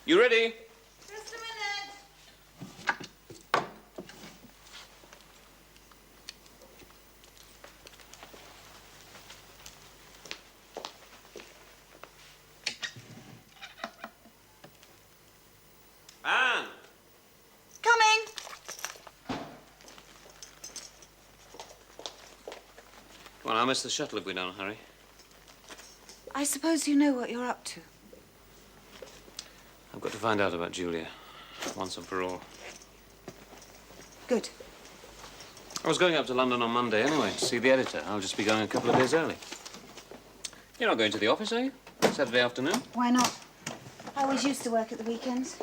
You ready? Just a minute. Anne! Coming. Well, I'll miss the shuttle if we don't hurry. I suppose you know what you're up to. I've got to find out about Julia, once and for all. Good. I was going up to London on Monday anyway, to see the editor. I'll just be going a couple of days early. You're not going to the office, are you? Saturday afternoon? Why not? I always used to work at the weekends.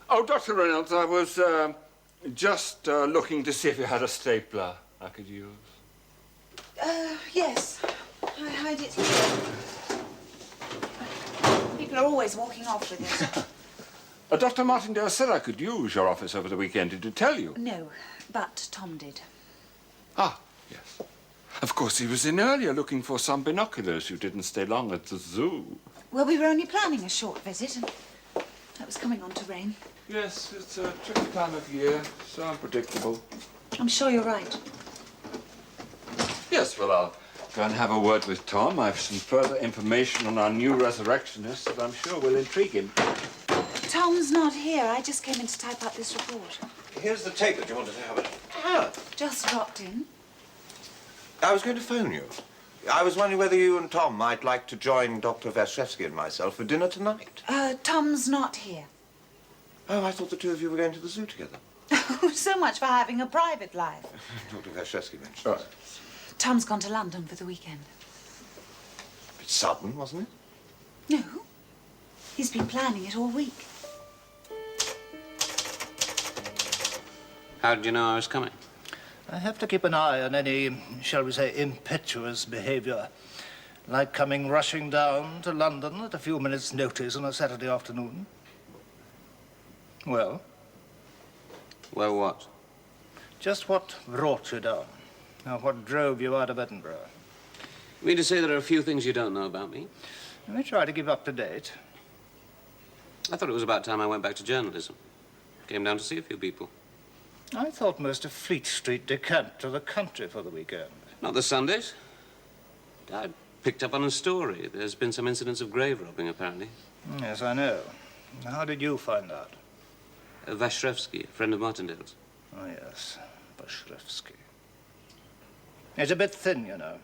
Oh, Dr. Reynolds, I was just looking to see if you had a stapler I could use. Yes. I hide it here. People are always walking off with it. Dr. Martindale said I could use your office over the weekend. Did he tell you? No, but Tom did. Ah, yes. Of course, he was in earlier looking for some binoculars. You didn't stay long at the zoo. Well, we were only planning a short visit, and it was coming on to rain. Yes, it's a tricky time of year, so unpredictable. I'm sure you're right. Yes, well, I'll go and have a word with Tom. I've some further information on our new resurrectionist that I'm sure will intrigue him. Tom's not here. I just came in to type up this report. Here's the tape that you wanted to have it. Ah, Just dropped in. I was going to phone you. I was wondering whether you and Tom might like to join Dr. Vastrevsky and myself for dinner tonight. Tom's not here. Oh, I thought the two of you were going to the zoo together. So much for having a private life. Dr. Vastrevsky mentioned Oh. it. Tom's gone to London for the weekend. A bit sudden, wasn't it? No. He's been planning it all week. How did you know I was coming? I have to keep an eye on any, shall we say, impetuous behavior. Like coming rushing down to London at a few minutes' notice on a Saturday afternoon. Well? Well, what? Just what brought you down? Now, what drove you out of Edinburgh? You mean to say there are a few things you don't know about me? Let me try to keep up to date. I thought it was about time I went back to journalism. Came down to see a few people. I thought most of Fleet Street decamped to the country for the weekend. Not the Sundays. I picked up on a story. There's been some incidents of grave robbing, apparently. Yes, I know. How did you find out? Vastrevsky, a friend of Martindale's. Oh, yes, Vastrevsky. He's a bit thin, you know.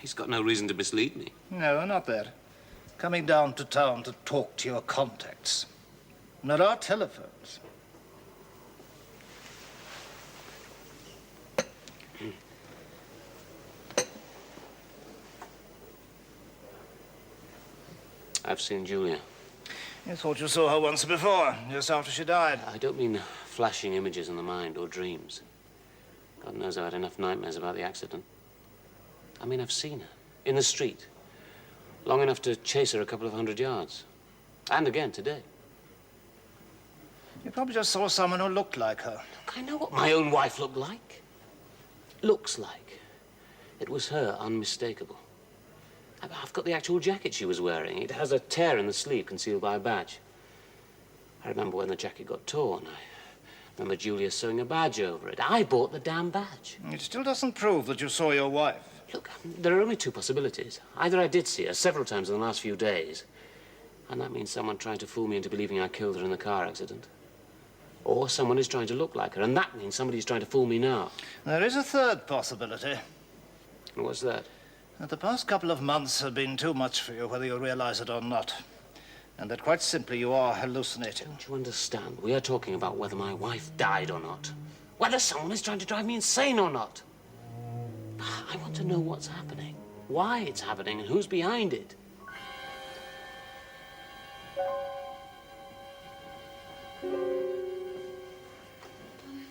He's got no reason to mislead me. No, not that. Coming down to town to talk to your contacts. And there are telephones. I've seen Julia. You thought you saw her once before, just after she died. I don't mean flashing images in the mind or dreams. God knows I've had enough nightmares about the accident. I mean, I've seen her in the street, long enough to chase her a couple of 100 yards. And again today. You probably just saw someone who looked like her. Look, I know what my own wife looked like. Looks like. It was her, unmistakable. I've got the actual jacket she was wearing. It has a tear in the sleeve concealed by a badge. I remember when the jacket got torn. I remember Julia sewing a badge over it. I bought the damn badge. It still doesn't prove that you saw your wife. Look, there are only two possibilities. Either I did see her several times in the last few days, and that means someone trying to fool me into believing I killed her in the car accident. Or someone is trying to look like her, and that means somebody's trying to fool me now. There is a third possibility. And what's that? That the past couple of months have been too much for you, whether you realize it or not. And that quite simply you are hallucinating. Don't you understand? We are talking about whether my wife died or not. Whether someone is trying to drive me insane or not. I want to know what's happening, why it's happening, and who's behind it.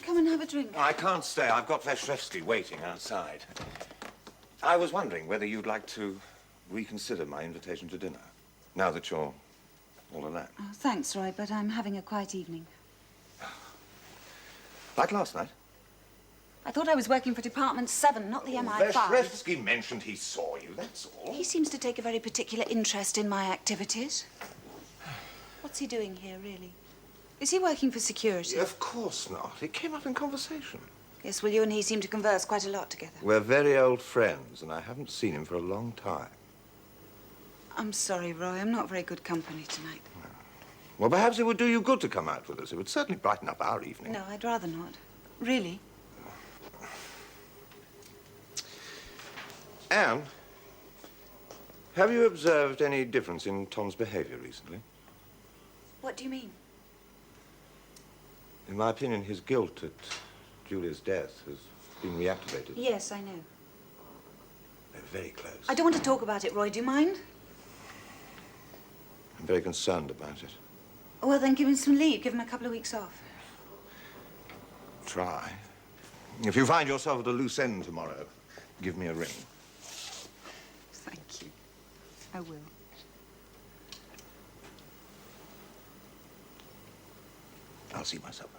Come and have a drink. I can't stay. I've got Vastrevsky waiting outside. I was wondering whether you'd like to reconsider my invitation to dinner, now that you're all alone. Oh, thanks, Roy, but I'm having a quiet evening. Like last night. I thought I was working for Department 7, not the MI5. Vershevsky mentioned he saw you, that's all. He seems to take a very particular interest in my activities. What's he doing here, really? Is he working for security? Of course not. It came up in conversation. Yes, well, you and he seem to converse quite a lot together. We're very old friends, and I haven't seen him for a long time. I'm sorry, Roy. I'm not very good company tonight. Well, perhaps it would do you good to come out with us. It would certainly brighten up our evening. No, I'd rather not. Really. Anne, have you observed any difference in Tom's behavior recently? What do you mean? In my opinion, his guilt at Julia's death has been reactivated. Yes, I know. They're very close. I don't want to talk about it, Roy. Do you mind? I'm very concerned about it. Well, then give him some leave. Give him a couple of weeks off. Try. If you find yourself at a loose end tomorrow, give me a ring. Thank you. I will. I'll see myself.